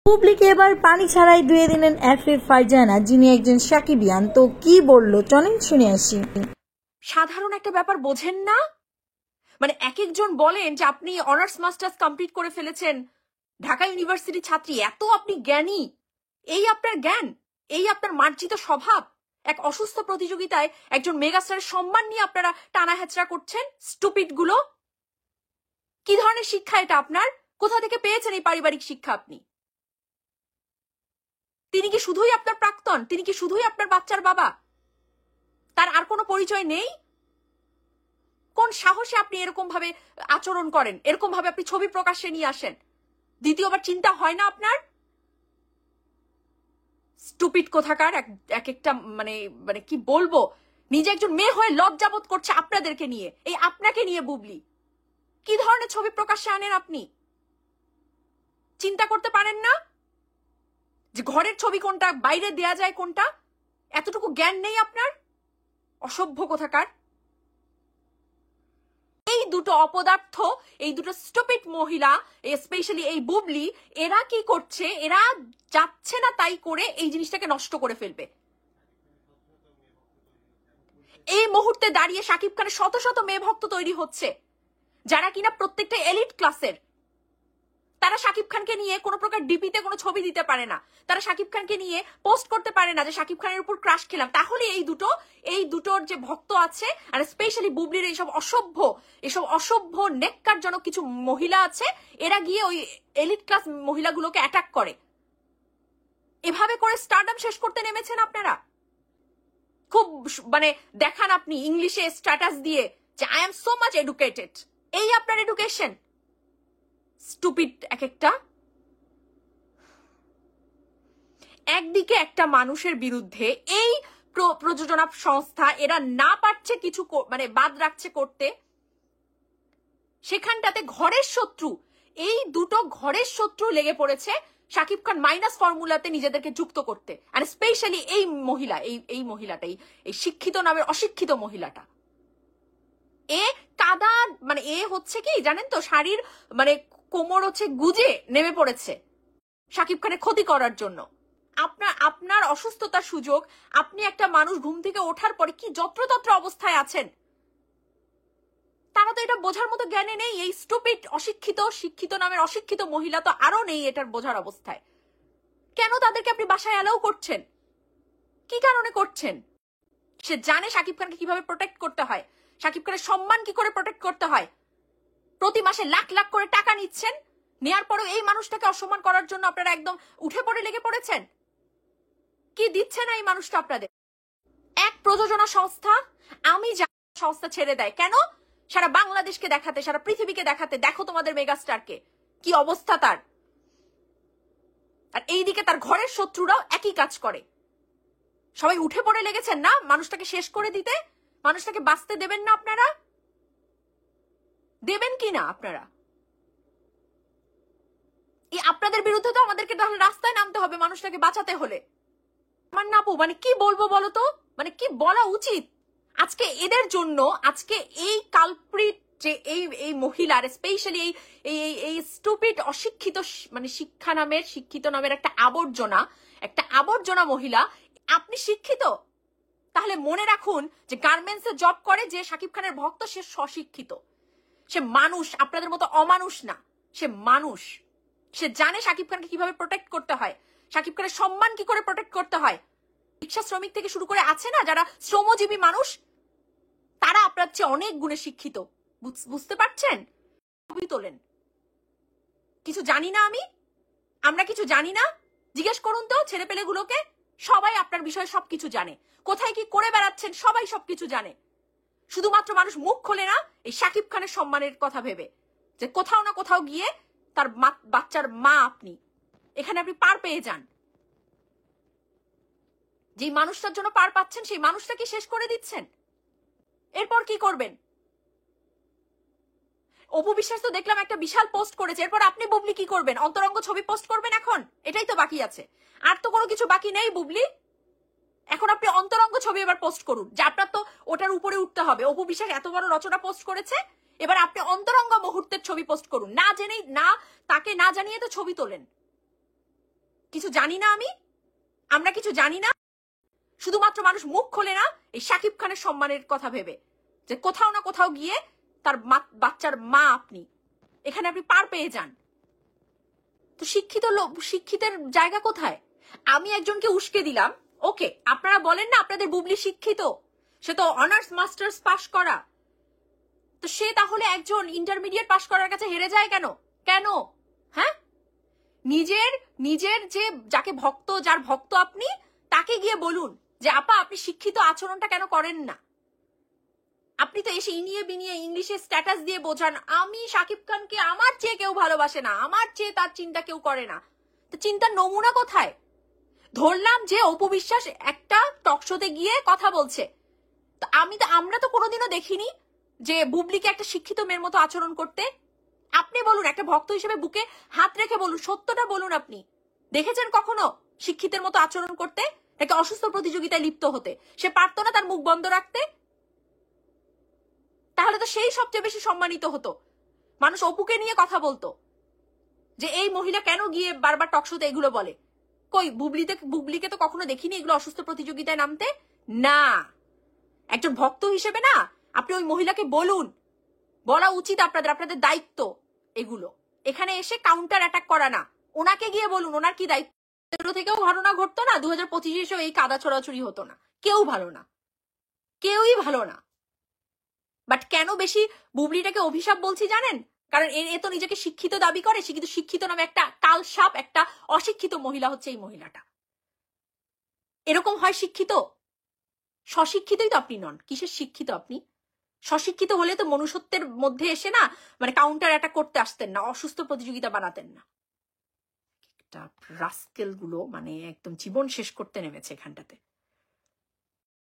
বুবলিকে এবার পানি ছাড়াই ধুয়ে দিলেন এফএ ফারজানা, যিনি একজন সাকিবিয়ান। তো কি বললো চলেন শুনে আসি। সাধারণ একটা ব্যাপার বোঝেন না? মানে এক একজন বলেন যে আপনি অনার্স মাস্টার্স কমপ্লিট করে ফেলেছেন, ঢাকা ইউনিভার্সিটি ছাত্রী, এত আপনি জ্ঞানী। এই আপনার জ্ঞান, এই আপনার মার্জিত স্বভাব। এক অসুস্থ প্রতিযোগিতায় একজন মেগাস্টারের সম্মান নিয়ে আপনারা টানা হেচড়া করছেন। স্টুপিড গুলো, কি ধরনের শিক্ষা এটা আপনার? কোথা থেকে পেয়েছেন এই পারিবারিক শিক্ষা আপনি? তিনি কি শুধুই আপনার প্রাক্তন? তিনি কি শুধুই আপনার বাচ্চার বাবা? তার আর কোনো পরিচয় নেই? কোন সাহসে আপনি এরকম ভাবে আচরণ করেন, এরকম ভাবে আপনি ছবি প্রকাশ্যে নিয়ে আসেন? দ্বিতীয়বার চিন্তা হয় না আপনার? স্টুপিড কোথাকার এক একটা, মানে মানে কি বলবো, নিজে একজন মেয়ে হয়ে লজ্জাবোধ করছে আপনাদেরকে নিয়ে, এই আপনাকে নিয়ে। বুবলি, কি ধরনের ছবি প্রকাশ্যে আনেন আপনি? চিন্তা করতে পারেন না যে ঘরের ছবি কোনটা, বাইরে দেয়া যায় কোনটা? এতটুকু জ্ঞান নেই আপনার? অসভ্য কোথাকার। এই দুটো অপদার্থ, এই দুটো স্টুপিড মহিলা, স্পেশালি এই বুবলি, এরা কি করছে? এরা যাচ্ছে না তাই করে এই জিনিসটাকে নষ্ট করে ফেলবে। এই মুহূর্তে দাঁড়িয়ে শাকিব খানের শত শত মেয়ে ভক্ত তৈরি হচ্ছে, যারা কিনা প্রত্যেকটা এলিট ক্লাসের। তারা শাকিব খানকে নিয়ে কোনো প্রকার ডিপিতে কোনো ছবি দিতে পারে না, তারা শাকিব খানকে নিয়ে পোস্ট করতে পারে না যে শাকিব খানের উপর ক্রাশ খেলাম। তাহলে এই দুটোর যে ভক্ত আছে, আর স্পেশালি বুবলির এইসব অসভ্য নেককারজনক কিছু মহিলা আছে, এরা গিয়ে ওই এলিট ক্লাস মহিলাগুলোকে অ্যাটাক করে। এভাবে করে স্টারডাম শেষ করতে নেমেছেন আপনারা। খুব মানে দেখান আপনি ইংলিশে স্ট্যাটাস দিয়ে যে I am so much educated. এই আপনার এডুকেশন? স্টুপিড এক একটা। একদিকে একটা মানুষের বিরুদ্ধে এই প্রযোজনা সংস্থা এরা না পারছে কিছু, মানে বাদ রাখছে করতে, সেখানটাতে ঘরের শত্রু, এই দুটো ঘরের শত্রু লেগে পড়েছে শাকিব খান মাইনাস ফর্মুলাতে নিজেদেরকে যুক্ত করতে। আর স্পেশালি এই মহিলা, এই মহিলাটা, এই শিক্ষিত নামের অশিক্ষিত মহিলাটা, এ কাদা, মানে এ হচ্ছে কি জানেন তো, শাড়ির মানে কোমর হচ্ছে গুজে নেমে পড়েছে শাকিব খানের ক্ষতি করার জন্য। আপনার অসুস্থতার সুযোগ, আপনি একটা মানুষ ঘুম থেকে ওঠার পরে কি যত্রতত্র অবস্থায় আছেন, তারা তো এটা বোঝার মতো জ্ঞানে নেই। এই স্টুপিড শিক্ষিত নামের অশিক্ষিত মহিলা তো আরো নেই এটার বোঝার অবস্থায়। কেন তাদেরকে আপনি বাসায় অ্যালাউ করছেন? কি কারণে করছেন? সে জানে শাকিব খানকে কিভাবে প্রোটেক্ট করতে হয়, শাকিব খানের সম্মান কি করে প্রোটেক্ট করতে হয়। প্রতি মাসে লাখ লাখ করে টাকা নিচ্ছেন, নেয়ার পরেও এই মানুষটাকে অসম্মান করার জন্য আপনারা একদম উঠে পড়ে লেগে পড়েছেন। কি দিচ্ছে না এই মানুষটা আপনাদের? এক প্রযোজনা সংস্থা, আমি সংস্থা ছেড়ে দেয় কেন? সারা বাংলাদেশকে দেখাতে, সারা পৃথিবীকে দেখাতে, দেখো তোমাদের মেগাস্টারকে কি অবস্থা তার। আর এইদিকে তার ঘরের শত্রুরাও একই কাজ করে। সবাই উঠে পড়ে লেগেছেন না মানুষটাকে শেষ করে দিতে? মানুষটাকে বাঁচতে দেবেন না আপনারা? দেবেন কি না আপনারা? এই আপনাদের বিরুদ্ধে তো আমাদেরকে তাহলে রাস্তায় নামতে হবে মানুষটাকে বাঁচাতে হলে। আমার নাপু, মানে কি বলবো বলো তো, মানে কি বলা উচিত আজকে এদের জন্য? আজকে এই কালপ্রিট যে এই মহিলার, স্পেশালি এই স্টুপিড অশিক্ষিত, মানে শিক্ষিত নামের একটা আবর্জনা মহিলা। আপনি শিক্ষিত, তাহলে মনে রাখুন যে গার্মেন্টসে জব করে যে শাকিব খানের ভক্ত, সে স্বশিক্ষিত, সে মানুষ, আপনাদের মতো অমানুষ না, সে মানুষ। সে জানে শাকিব খানকে কিভাবে প্রোটেক্ট করতে হয়, শাকিব খানের সম্মান কি করে প্রোটেক্ট করতে হয়। রিক্সা শ্রমিক থেকে শুরু করে আছে না যারা শ্রমজীবী মানুষ, তারা আপনার চেয়ে অনেক গুণে শিক্ষিত। বুঝতে পারছেন? ছবি তোলেন। কিছু জানি না আমরা কিছু জানি না? জিজ্ঞেস করুন তো ছেলে পেলেগুলোকে, সবাই আপনার বিষয়ে সবকিছু জানে। কোথায় কি করে বেড়াচ্ছেন সবাই সবকিছু জানে। শুধুমাত্র মানুষ মুখ খোলে না এই শাকিব খানের সম্মানের কথা ভেবে, যে কোথাও না কোথাও গিয়ে তার বাচ্চার মা আপনি, এখানে আপনি পার পেয়ে যান। যে মানুষটার জন্য পার পাচ্ছেন সেই মানুষটাকে শেষ করে দিচ্ছেন। এরপর কি করবেন? অপু বিশ্বাস তো দেখলাম একটা বিশাল পোস্ট করেছে, এরপর আপনি বুবলি কি করবেন? অন্তরঙ্গ ছবি পোস্ট করবেন এখন? এটাই তো বাকি আছে, আর তো কোনো কিছু বাকি নেই বুবলি। এখন আপনি অন্তরঙ্গ ছবি এবার পোস্ট করুন, যে আপনার তো ওটার উপরে উঠতে হবে। অপু বিশ্বাস এত বড় রচনা পোস্ট করেছে, এবার আপনি অন্তরঙ্গ মুহূর্তের ছবি পোস্ট করুন। না জেনেই, না তাকে না জানিয়ে তো ছবি তোলেন। কিছু জানি না আমরা কিছু জানি না? শুধুমাত্র মানুষ মুখ খোলে না এই শাকিব খানের সম্মানের কথা ভেবে, যে কোথাও না কোথাও গিয়ে তার বাচ্চার মা আপনি, এখানে আপনি পার পেয়ে যান। তো শিক্ষিতের জায়গা কোথায়? আমি একজনকে উস্কে দিলাম, ওকে, আপনারা বলেন না আপনাদের বুবলি শিক্ষিত, সে তো অনার্স মাস্টার্স পাশ করা, তো সে তাহলে একজন ইন্টারমিডিয়েট পাশ করার কাছে হেরে যায় কেন? কেন? হ্যাঁ, নিজের যে যাকে ভক্ত, যার ভক্ত আপনি, তাকে গিয়ে বলুন যে আপা আপনি শিক্ষিত আচরণটা কেন করেন না? আপনি তো এসে ইনিয়ে বিনিয়ে ইংলিশে স্ট্যাটাস দিয়ে বোঝান আমি শাকিব খানকে আমার চেয়ে কেউ ভালোবাসে না, আমার চেয়ে তার চিন্তা কেউ করে না। তো চিন্তার নমুনা কোথায়? ধরলাম যে অপু বিশ্বাস একটা টকশোতে গিয়ে কথা বলছে, তো আমরা তো কোনোদিনও দেখিনি যে বুবলিকে একটা শিক্ষিত মেয়ের মতো আচরণ করতে। আপনি বলুন, একটা ভক্ত হিসেবে বুকে হাত রেখে বলুন, সত্যটা বলুন, আপনি দেখেছেন কখনো শিক্ষিতের মতো আচরণ করতে? নাকি অসুস্থ প্রতিযোগিতায় লিপ্ত হতে? সে পারতো না তার মুখ বন্ধ রাখতে? তাহলে তো সেই সবচেয়ে বেশি সম্মানিত হতো। মানুষ অপুকে নিয়ে কথা বলতো যে এই মহিলা কেন গিয়ে বারবার টকশোতে এগুলো বলে। কই বুবলিকে তো কখনো দেখিনি এগুলো অসুস্থ প্রতিযোগিতায় নামতে। না, একজন ভক্ত হিসেবে না আপনি ওই মহিলাকে বলুন, বলা উচিত আপনাদের দায়িত্ব এগুলো। এখানে এসে কাউন্টার অ্যাটাক করা না, ওনাকে গিয়ে বলুন ওনার কি দায়িত্ব। থেকেও ঘটনা ঘটতো না, 2025 এই কাদা ছড়াছড়ি হতো না, কেউ ভালো না, কেউই ভালো না। বাট কেন বেশি বুবলিটাকে অভিশাপ বলছি জানেন? কারণ এ তো নিজেকে শিক্ষিত দাবি করে, সে কিন্তু শিক্ষিত নামে একটা কালসাপ, একটা অশিক্ষিত মহিলা হচ্ছে এই মহিলাটা। এরকম হয় শিক্ষিত? স্বশিক্ষিতই তো আপনি নন, কিসের শিক্ষিত আপনি? স্বশিক্ষিত হলে তো মনুষ্যত্বের মধ্যে এসে না মানে কাউন্টার অ্যাটাক করতে আসতেন না, অসুস্থ প্রতিযোগিতা বানাতেন না। একটা রাস্কেল গুলো মানে একদম জীবন শেষ করতে নেমেছে এখানটাতে।